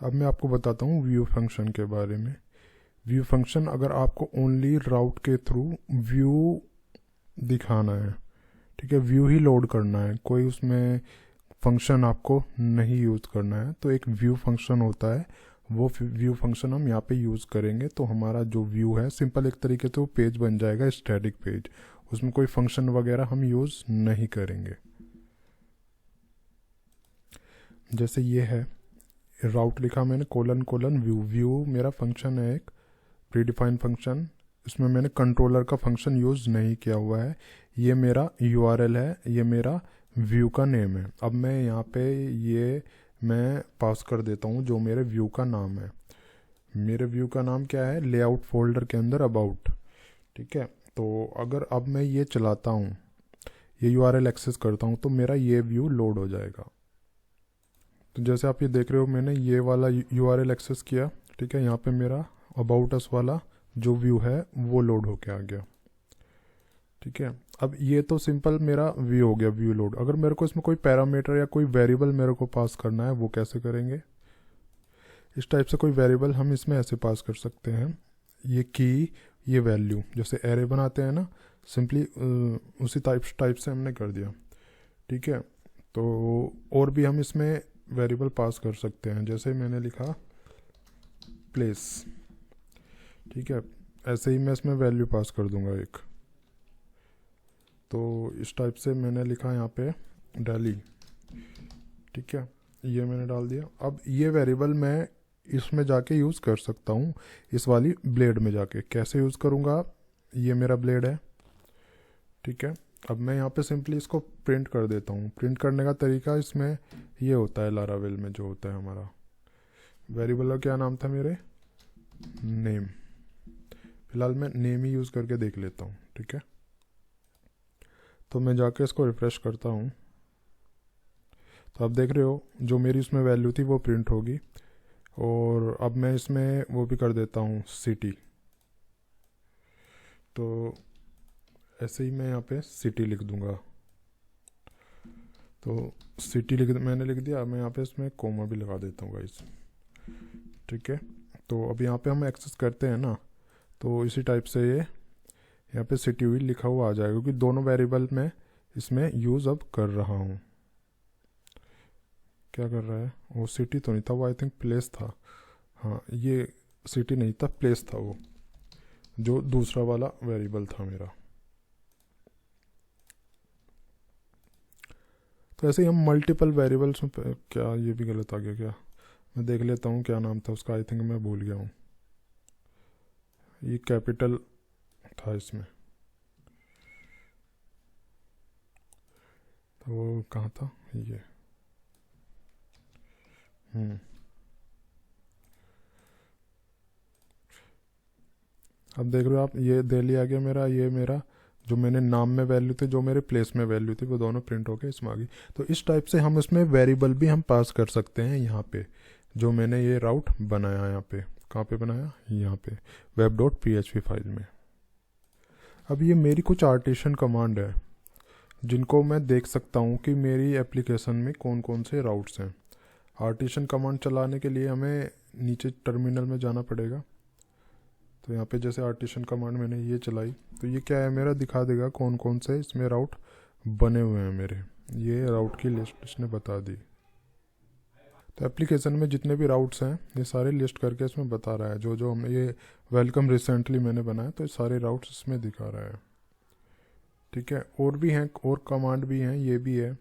अब मैं आपको बताता हूँ व्यू फंक्शन के बारे में। व्यू फंक्शन अगर आपको ओनली राउट के थ्रू व्यू दिखाना है, ठीक है, व्यू ही लोड करना है, कोई उसमें फंक्शन आपको नहीं यूज़ करना है, तो एक व्यू फंक्शन होता है, वो व्यू फंक्शन हम यहाँ पे यूज़ करेंगे। तो हमारा जो व्यू है सिंपल एक तरीके से वो पेज बन जाएगा, स्टैटिक पेज, उसमें कोई फंक्शन वगैरह हम यूज़ नहीं करेंगे। जैसे ये है, राउट लिखा मैंने कोलन कोलन व्यू, व्यू मेरा फंक्शन है एक प्रीडिफाइंड फंक्शन, इसमें मैंने कंट्रोलर का फंक्शन यूज़ नहीं किया हुआ है। ये मेरा यूआरएल है, ये मेरा व्यू का नेम है। अब मैं यहाँ पे ये मैं पास कर देता हूँ जो मेरे व्यू का नाम है। मेरे व्यू का नाम क्या है, लेआउट फोल्डर के अंदर अबाउट, ठीक है। तो अगर अब मैं ये चलाता हूँ, ये यूआरएल एक्सेस करता हूँ, तो मेरा ये व्यू लोड हो जाएगा। तो जैसे आप ये देख रहे हो, मैंने ये वाला यूआरएल एक्सेस किया, ठीक है, यहाँ पे मेरा अबाउट अस वाला जो व्यू है वो लोड होके आ गया, ठीक है। अब ये तो सिंपल मेरा व्यू हो गया, व्यू लोड। अगर मेरे को इसमें कोई पैरामीटर या कोई वेरिएबल मेरे को पास करना है, वो कैसे करेंगे? इस टाइप से कोई वेरिएबल हम इसमें ऐसे पास कर सकते हैं, ये की, ये वैल्यू, जैसे एरे बनाते हैं ना, सिंपली उसी टाइप से हमने कर दिया, ठीक है। तो और भी हम इसमें वेरिएबल पास कर सकते हैं, जैसे मैंने लिखा प्लेस, ठीक है, ऐसे ही मैं इसमें वैल्यू पास कर दूंगा एक। तो इस टाइप से मैंने लिखा यहाँ पे डाली, ठीक है, ये मैंने डाल दिया। अब ये वेरिएबल मैं इसमें जाके यूज़ कर सकता हूँ, इस वाली ब्लेड में जाके। कैसे यूज़ करूँगा, ये मेरा ब्लेड है, ठीक है। अब मैं यहाँ पे सिंपली इसको प्रिंट कर देता हूँ। प्रिंट करने का तरीका इसमें ये होता है, लारावेल में जो होता है हमारा वेरिएबल का क्या नाम था मेरे, नेम। फिलहाल मैं नेम ही यूज़ करके देख लेता हूँ, ठीक है। तो मैं जाके इसको रिफ्रेश करता हूँ, तो आप देख रहे हो जो मेरी इसमें वैल्यू थी वो प्रिंट होगी। और अब मैं इसमें वो भी कर देता हूँ सिटी, तो ऐसे ही मैं यहाँ पे सिटी लिख दूँगा। तो सिटी मैंने लिख दिया। मैं यहाँ पे इसमें कोमा भी लगा देता हूँ गाइस, ठीक है। तो अब यहाँ पे हम एक्सेस करते हैं ना, तो इसी टाइप से ये यहाँ पे सिटी हुई लिखा हुआ आ जाएगा, क्योंकि दोनों वेरिएबल मैं इसमें यूज़ अब कर रहा हूँ। क्या कर रहा है वो, सिटी तो नहीं था वो, आई थिंक प्लेस था। हाँ, ये सिटी नहीं था, प्लेस था वो, जो दूसरा वाला वेरिएबल था मेरा। तो ऐसे ही हम मल्टीपल वेरिएबल्स में क्या ये भी गलत आ गया क्या, मैं देख लेता हूँ क्या नाम था उसका, आई थिंक मैं भूल गया हूँ। ये कैपिटल था इसमें, तो वो कहाँ था ये, अब देख रहे हो आप, ये दिल्ली आ गया मेरा, ये मेरा जो मैंने नाम में वैल्यू थी, जो मेरे प्लेस में वैल्यू थी, वो दोनों प्रिंट होके इसमें आ गई। तो इस टाइप से हम इसमें वेरिएबल भी हम पास कर सकते हैं यहाँ पे, जो मैंने ये राउट बनाया यहाँ पे। कहाँ पे बनाया, यहाँ पे web.php फाइल में। अब ये मेरी कुछ आर्टिशन कमांड है जिनको मैं देख सकता हूँ कि मेरी एप्लीकेशन में कौन कौन से राउट्स हैं। आर्टिशन कमांड चलाने के लिए हमें नीचे टर्मिनल में जाना पड़ेगा। तो यहाँ पे जैसे आर्टिशन कमांड मैंने ये चलाई, तो ये क्या है मेरा, दिखा देगा कौन कौन से इसमें राउट बने हुए हैं मेरे। ये राउट की लिस्ट इसने बता दी। तो एप्लीकेशन में जितने भी राउट्स हैं ये सारे लिस्ट करके इसमें बता रहा है। जो जो हमने ये वेलकम रिसेंटली मैंने बनाया, तो ये सारे राउट्स इसमें दिखा रहा है, ठीक है। और भी हैं, और कमांड भी हैं, ये भी है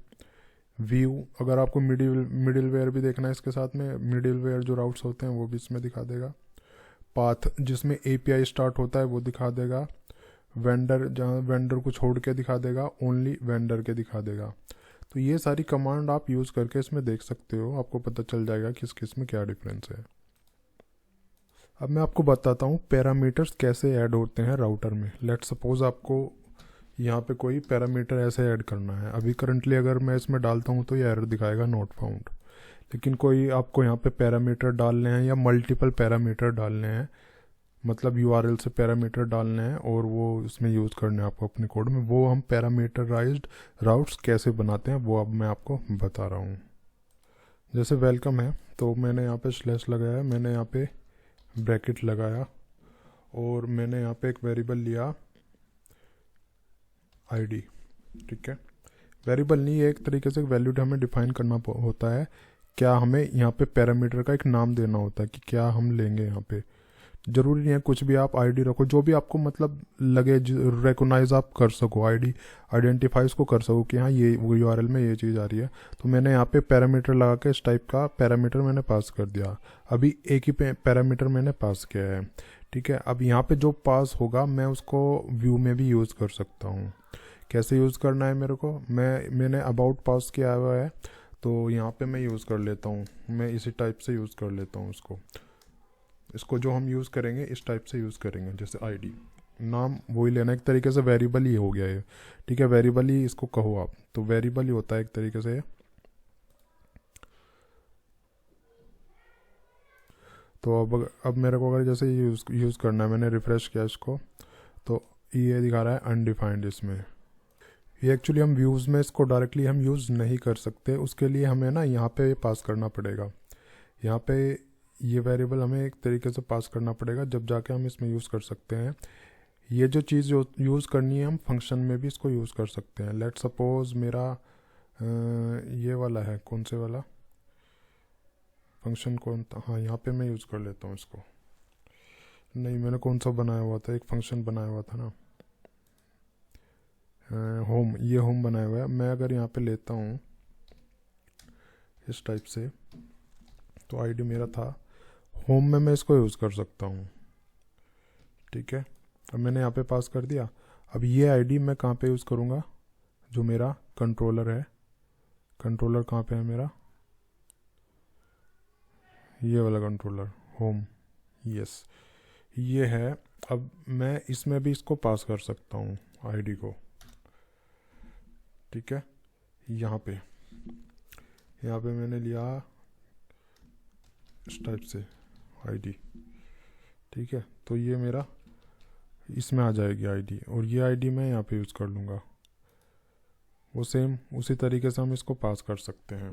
व्यू। अगर आपको मिडिल वेयर भी देखना है इसके साथ में, मिडिल वेयर जो राउट्स होते हैं वो भी इसमें दिखा देगा। पाथ जिसमें एपीआई स्टार्ट होता है वो दिखा देगा। वेंडर, जहाँ वेंडर को छोड़ के दिखा देगा, ओनली वेंडर के दिखा देगा। तो ये सारी कमांड आप यूज़ करके इसमें देख सकते हो, आपको पता चल जाएगा किस किस में क्या डिफरेंस है। अब मैं आपको बताता हूँ पैरामीटर्स कैसे ऐड होते हैं राउटर में। लेट सपोज आपको यहाँ पे कोई पैरामीटर ऐसे ऐड करना है। अभी करंटली अगर मैं इसमें डालता हूँ तो ये एरर दिखाएगा नॉट फाउंड। लेकिन कोई आपको यहाँ पे पैरामीटर डालने हैं या मल्टीपल पैरामीटर डालने हैं, मतलब यूआरएल से पैरामीटर डालने हैं और वो इसमें यूज़ करने हैं आपको अपने कोड में, वो हम पैरामीटराइज्ड राउट्स कैसे बनाते हैं वो अब मैं आपको बता रहा हूँ। जैसे वेलकम है तो मैंने यहाँ पे स्लैश लगाया, मैंने यहाँ पे ब्रैकेट लगाया और मैंने यहाँ पे एक वेरिएबल लिया आईडी। ठीक है, वेरिएबल नहीं, ये एक तरीके से वैल्यू हमें डिफाइन करना होता है। क्या हमें यहाँ पे पैरामीटर का एक नाम देना होता है कि क्या हम लेंगे। यहाँ पे ज़रूरी नहीं है कुछ भी आप आईडी रखो, जो भी आपको मतलब लगे, रिकोगनाइज आप कर सको, आईडी आइडेंटिफाई उसको कर सको कि हाँ ये यूआरएल में ये चीज़ आ रही है। तो मैंने यहाँ पे पैरामीटर लगा के इस टाइप का पैरामीटर मैंने पास कर दिया। अभी एक ही पैरामीटर मैंने पास किया है। ठीक है, अब यहाँ पे जो पास होगा मैं उसको व्यू में भी यूज़ कर सकता हूँ। कैसे यूज़ करना है मेरे को, मैंने अबाउट पास किया हुआ है तो यहाँ पे मैं यूज़ कर लेता हूँ, मैं इसी टाइप से यूज़ कर लेता हूँ इसको जो हम यूज़ करेंगे इस टाइप से यूज़ करेंगे। जैसे आईडी नाम वही लेना, एक तरीके से वेरिएबल ही हो गया ये। ठीक है, वेरिएबल ही इसको कहो आप, तो वेरिएबल ही होता है एक तरीके से। तो अब मेरे को अगर जैसे यूज़ करना है, मैंने रिफ़्रेश किया इसको तो ये दिखा रहा है अनडिफाइंड। इसमें ये एक्चुअली हम व्यूज़ में इसको डायरेक्टली हम यूज़ नहीं कर सकते, उसके लिए हमें ना यहाँ पे पास करना पड़ेगा। यहाँ पे ये वेरिएबल हमें एक तरीके से पास करना पड़ेगा, जब जाके हम इसमें यूज़ कर सकते हैं। ये जो चीज़ जो यूज़ करनी है हम फंक्शन में भी इसको यूज़ कर सकते हैं। लेट सपोज मेरा ये वाला है, कौन से वाला फंक्शन कौन था, हाँ यहाँ पे मैं यूज़ कर लेता हूँ इसको। नहीं, मैंने कौन सा बनाया हुआ था, एक फंक्शन बनाया हुआ था ना, होम, ये होम बनाया हुआ है। मैं अगर यहाँ पे लेता हूँ इस टाइप से, तो आईडी मेरा था होम में, मैं इसको यूज़ कर सकता हूँ। ठीक है, अब मैंने यहाँ पे पास कर दिया। अब ये आईडी मैं कहाँ पे यूज़ करूँगा, जो मेरा कंट्रोलर है। कंट्रोलर कहाँ पे है मेरा, ये वाला कंट्रोलर होम, यस ये है। अब मैं इसमें भी इसको पास कर सकता हूँ आईडी को। ठीक है, यहाँ पे मैंने लिया इस टाइप से आईडी। ठीक है, तो ये मेरा इसमें आ जाएगी आईडी, और ये आईडी मैं यहाँ पे यूज़ कर लूँगा। वो सेम उसी तरीके से हम इसको पास कर सकते हैं।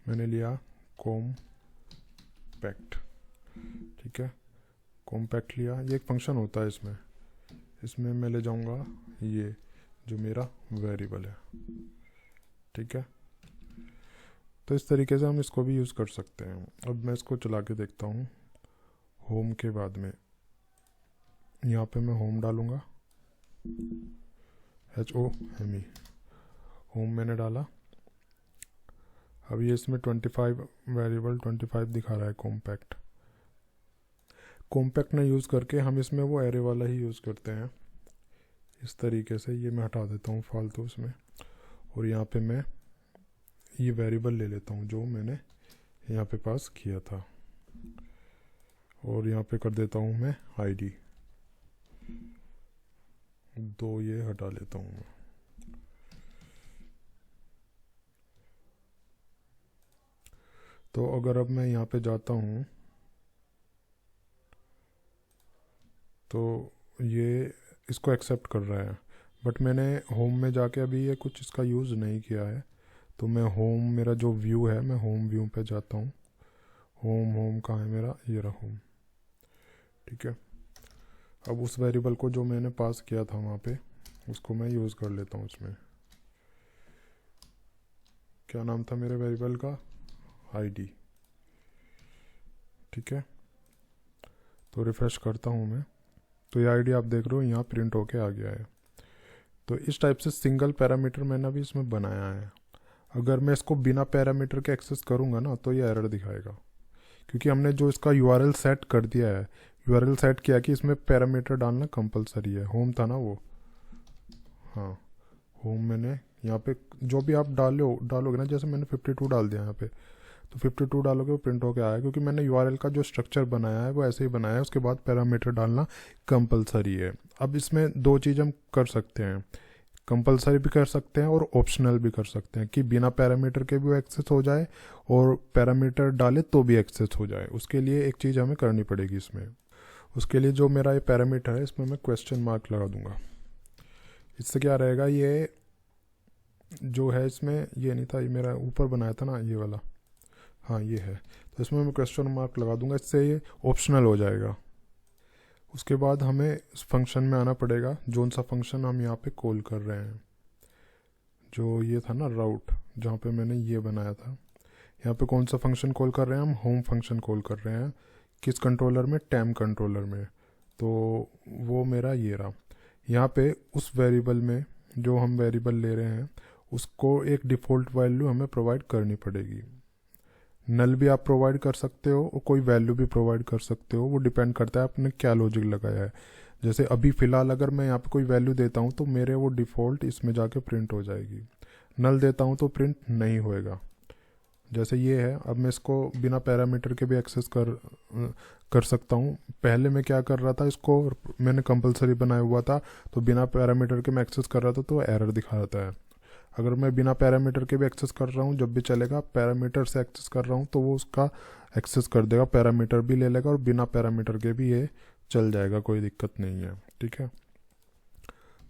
मैंने लिया कॉम्पैक्ट। ठीक है, कॉम्पैक्ट लिया, ये एक फंक्शन होता है इसमें मैं ले जाऊँगा ये जो मेरा वेरिएबल है। ठीक है, तो इस तरीके से हम इसको भी यूज़ कर सकते हैं। अब मैं इसको चला के देखता हूँ। होम के बाद में यहाँ पे मैं होम डालूँगा, HOME, होम मैंने डाला। अब ये इसमें 25 वेरिएबल 25 दिखा रहा है कॉम्पैक्ट ने यूज़ करके हम इसमें वो एरे वाला ही यूज़ करते हैं इस तरीके से। ये मैं हटा देता हूँ फालतू इसमें, और यहाँ पे मैं ये वेरिएबल ले लेता हूँ जो मैंने यहाँ पे पास किया था, और यहाँ पे कर देता हूँ मैं आईडी। 2 ये हटा लेता हूँ मैं। तो अगर अब मैं यहाँ पे जाता हूँ तो ये इसको एक्सेप्ट कर रहा है, बट मैंने होम में जाके अभी ये कुछ इसका यूज़ नहीं किया है। तो मैं होम, मेरा जो व्यू है, मैं होम व्यू पे जाता हूँ। होम कहाँ है मेरा, ये रहा होम। ठीक है, अब उस वेरिएबल को जो मैंने पास किया था वहाँ पे, उसको मैं यूज़ कर लेता हूँ इसमें। क्या नाम था मेरे वेरिएबल का, आईडी। ठीक है, तो रिफ़्रेश करता हूँ मैं, तो ये आईडी आप देख रहे हो यहाँ प्रिंट होके आ गया है। तो इस टाइप से सिंगल पैरामीटर मैंने अभी इसमें बनाया है। अगर मैं इसको बिना पैरामीटर के एक्सेस करूँगा ना तो ये एरर दिखाएगा, क्योंकि हमने जो इसका यूआरएल सेट कर दिया है, यूआरएल सेट किया कि इसमें पैरामीटर डालना कंपलसरी है। होम था ना वो, हाँ होम। मैंने यहाँ पे जो भी आप डालोगे ना, जैसे मैंने 52 डाल दिया यहाँ पे, तो 52 डालोगे वो प्रिंट होके आया, क्योंकि मैंने यूआरएल का जो स्ट्रक्चर बनाया है वो ऐसे ही बनाया है। उसके बाद पैरामीटर डालना कंपलसरी है। अब इसमें 2 चीज़ हम कर सकते हैं, कंपलसरी भी कर सकते हैं और ऑप्शनल भी कर सकते हैं, कि बिना पैरामीटर के भी एक्सेस हो जाए और पैरामीटर डाले तो भी एक्सेस हो जाए। उसके लिए एक चीज़ हमें करनी पड़ेगी इसमें। उसके लिए जो मेरा ये पैरामीटर है इसमें मैं क्वेश्चन मार्क लगा दूंगा। इससे क्या रहेगा, ये जो है इसमें ये नहीं था, ये मेरा ऊपर बनाया था ना ये वाला, हाँ ये है, तो इसमें मैं क्वेश्चन मार्क लगा दूंगा, इससे ये ऑप्शनल हो जाएगा। उसके बाद हमें इस फंक्शन में आना पड़ेगा, जोन सा फंक्शन हम यहाँ पे कॉल कर रहे हैं, जो ये था ना राउट, जहाँ पे मैंने ये बनाया था। यहाँ पे कौन सा फंक्शन कॉल कर रहे हैं हम? होम फंक्शन कॉल कर रहे हैं। किस कंट्रोलर में? टैम कंट्रोलर में। तो वो मेरा ये रहा। यहाँ पे उस वेरिएबल में जो हम वेरिएबल ले रहे हैं उसको एक डिफ़ॉल्ट वैल्यू हमें प्रोवाइड करनी पड़ेगी। नल भी आप प्रोवाइड कर सकते हो और कोई वैल्यू भी प्रोवाइड कर सकते हो, वो डिपेंड करता है आपने क्या लॉजिक लगाया है। जैसे अभी फ़िलहाल अगर मैं यहाँ पे कोई वैल्यू देता हूँ तो मेरे वो डिफ़ॉल्ट इसमें जाके प्रिंट हो जाएगी। नल देता हूँ तो प्रिंट नहीं होएगा। जैसे ये है, अब मैं इसको बिना पैरामीटर के भी एक्सेस कर सकता हूँ। पहले मैं क्या कर रहा था, इसको मैंने कंपलसरी बनाया हुआ था, तो बिना पैरामीटर के मैं एक्सेस कर रहा था तो एरर दिखा रहा है। अगर मैं बिना पैरामीटर के भी एक्सेस कर रहा हूँ जब भी चलेगा, पैरामीटर से एक्सेस कर रहा हूँ तो वो उसका एक्सेस कर देगा, पैरामीटर भी ले लेगा और बिना पैरामीटर के भी ये चल जाएगा, कोई दिक्कत नहीं है। ठीक है,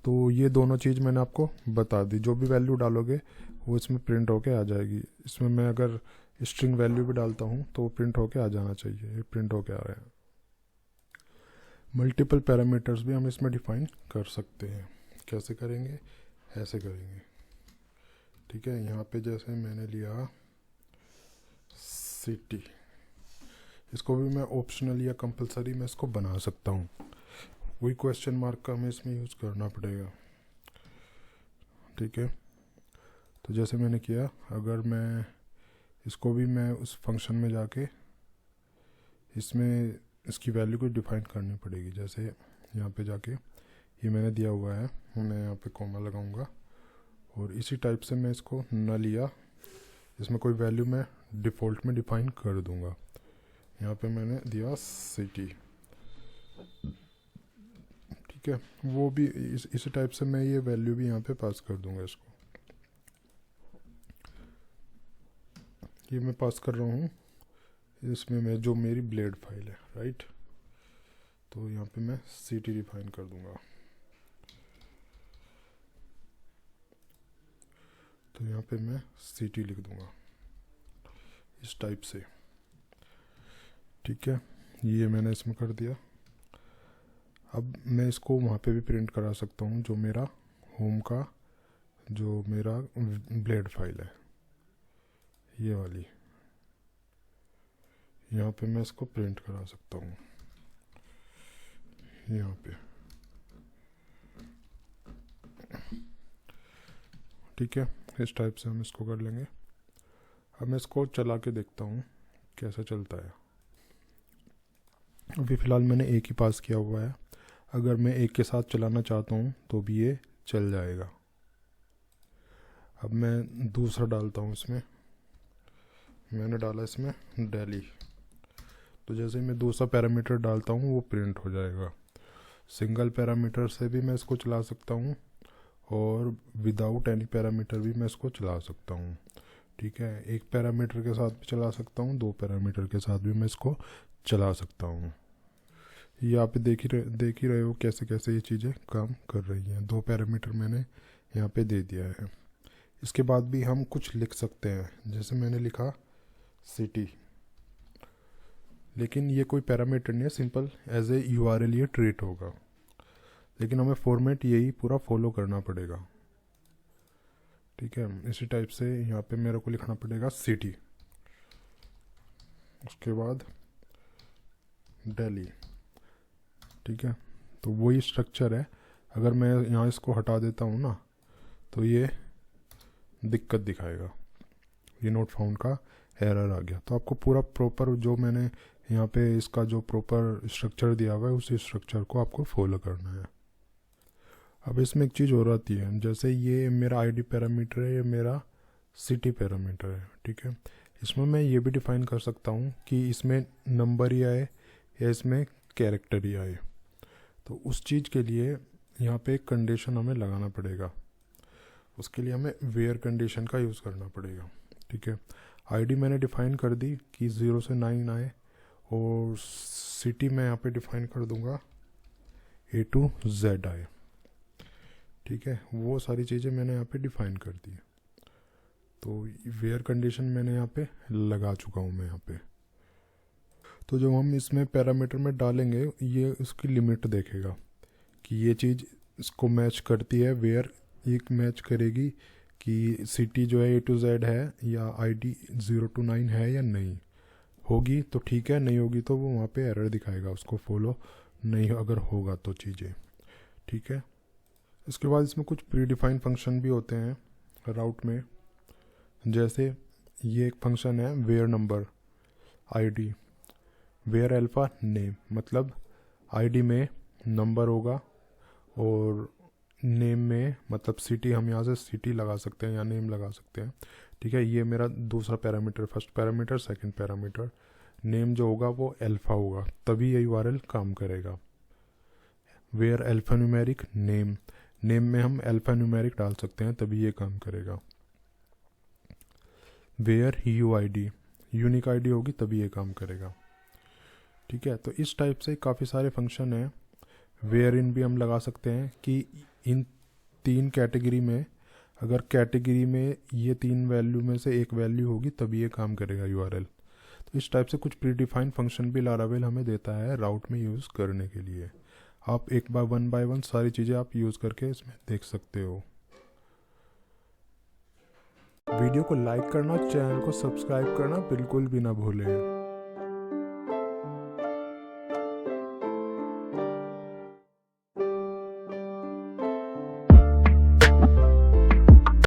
तो ये दोनों चीज़ मैंने आपको बता दी। जो भी वैल्यू डालोगे वो इसमें प्रिंट होके आ जाएगी। इसमें मैं अगर स्ट्रिंग वैल्यू भी डालता हूँ तो वो प्रिंट होके आ जाना चाहिए, ये प्रिंट होके आ रहे हैं। मल्टीपल पैरामीटर्स भी हम इसमें डिफाइन कर सकते हैं। कैसे करेंगे? ऐसे करेंगे। ठीक है, यहाँ पे जैसे मैंने लिया सिटी, इसको भी मैं ऑप्शनल या कंपलसरी मैं इसको बना सकता हूँ। वही क्वेश्चन मार्क का हमें इसमें यूज़ करना पड़ेगा। ठीक है, तो जैसे मैंने किया, अगर मैं इसको भी मैं उस फंक्शन में जाके इसमें इसकी वैल्यू को डिफाइन करनी पड़ेगी। जैसे यहाँ पे जाके ये मैंने दिया हुआ है, मैं यहाँ पे कॉमा लगाऊंगा और इसी टाइप से मैं इसको न लिया, इसमें कोई वैल्यू मैं डिफ़ॉल्ट में डिफाइन कर दूंगा। यहाँ पे मैंने दिया सिटी। ठीक है, वो भी इसी टाइप से मैं ये वैल्यू भी यहाँ पे पास कर दूंगा। इसको ये मैं पास कर रहा हूँ इसमें मैं जो मेरी ब्लेड फाइल है, राइट। तो यहाँ पे मैं सिटी डिफाइन कर दूंगा। तो यहाँ पे मैं सिटी लिख दूंगा इस टाइप से। ठीक है, ये मैंने इसमें कर दिया। अब मैं इसको वहाँ पे भी प्रिंट करा सकता हूँ, जो मेरा होम का जो मेरा ब्लेड फाइल है ये वाली, यहाँ पे मैं इसको प्रिंट करा सकता हूँ यहाँ पे। ठीक है, इस टाइप से हम इसको कर लेंगे। अब मैं इसको चला के देखता हूँ कैसा चलता है। अभी फ़िलहाल मैंने एक ही पास किया हुआ है, अगर मैं एक के साथ चलाना चाहता हूँ तो भी ये चल जाएगा। अब मैं दूसरा डालता हूँ इसमें, मैंने डाला इसमें डेली, तो जैसे मैं दूसरा पैरामीटर डालता हूँ वो प्रिंट हो जाएगा। सिंगल पैरामीटर से भी मैं इसको चला सकता हूँ और विदाउट एनी पैरामीटर भी मैं इसको चला सकता हूँ। ठीक है, एक पैरामीटर के साथ भी चला सकता हूँ, दो पैरामीटर के साथ भी मैं इसको चला सकता हूँ। ये आप देख ही रहे हो कैसे कैसे ये चीज़ें काम कर रही हैं। दो पैरामीटर मैंने यहाँ पे दे दिया है। इसके बाद भी हम कुछ लिख सकते हैं, जैसे मैंने लिखा सिटी, लेकिन ये कोई पैरामीटर नहीं है, सिंपल एज ए URL ये ट्रीट होगा, लेकिन हमें फॉर्मेट यही पूरा फॉलो करना पड़ेगा। ठीक है, इसी टाइप से यहाँ पे मेरे को लिखना पड़ेगा सिटी, उसके बाद दिल्ली। ठीक है, तो वही स्ट्रक्चर है। अगर मैं यहाँ इसको हटा देता हूँ ना तो ये दिक्कत दिखाएगा, ये नोट फाउंड का एरर आ गया। तो आपको पूरा प्रॉपर जो मैंने यहाँ पे इसका जो प्रॉपर स्ट्रक्चर दिया हुआ है उसी स्ट्रक्चर को आपको फॉलो करना है। अब इसमें एक चीज़ और आती है, जैसे ये मेरा आईडी पैरामीटर है, ये मेरा सिटी पैरामीटर है। ठीक है, इसमें मैं ये भी डिफाइन कर सकता हूँ कि इसमें नंबर ही आए या इसमें कैरेक्टर ही आए। तो उस चीज़ के लिए यहाँ पे एक कंडीशन हमें लगाना पड़ेगा, उसके लिए हमें वेयर कंडीशन का यूज़ करना पड़ेगा। ठीक है, आईडी मैंने डिफ़ाइन कर दी कि 0 से 9 आए, और सिटी मैं यहाँ पे डिफ़ाइन कर दूँगा A to Z आए। ठीक है, वो सारी चीज़ें मैंने यहाँ पे डिफ़ाइन कर दी। तो वेयर कंडीशन मैंने यहाँ पे लगा चुका हूँ मैं यहाँ पे। तो जब हम इसमें पैरामीटर में डालेंगे ये उसकी लिमिट देखेगा कि ये चीज़ इसको मैच करती है, वेयर एक मैच करेगी कि सिटी जो है A to Z है या ID 0 to 9 है या नहीं। होगी तो ठीक है, नहीं होगी तो वो वहाँ पे एरर दिखाएगा, उसको फॉलो नहीं अगर होगा तो चीज़ें, ठीक है। इसके बाद इसमें कुछ प्री डिफाइंड फंक्शन भी होते हैं राउट में, जैसे ये एक फंक्शन है where number ID, where alpha name, मतलब ID में नंबर होगा और नेम में मतलब सिटी, हम यहाँ से सिटी लगा सकते हैं या नेम लगा सकते हैं, ठीक है। ये मेरा दूसरा parameter, first parameter, second parameter. Name जो होगा वो अल्फ़ा होगा, तभी ये URL काम करेगा। Where alpha numeric name, name में हम अल्फ़ा न्यूमेरिक डाल सकते हैं तभी ये काम करेगा। वेयर UID, यूनिक ID होगी तभी ये काम करेगा, ठीक है। तो इस टाइप से काफ़ी सारे फंक्शन हैं। वेयर इन भी हम लगा सकते हैं कि इन 3 कैटेगरी में, अगर कैटेगरी में ये 3 वैल्यू में से एक वैल्यू होगी तभी ये काम करेगा URL। तो इस टाइप से कुछ प्री डिफाइंड फंक्शन भी लारावेल हमें देता है राउट में यूज़ करने के लिए। आप एक बाय वन सारी चीज़ें आप यूज़ करके इसमें देख सकते हो। वीडियो को लाइक करना, चैनल को सब्सक्राइब करना बिल्कुल भी ना भूलें।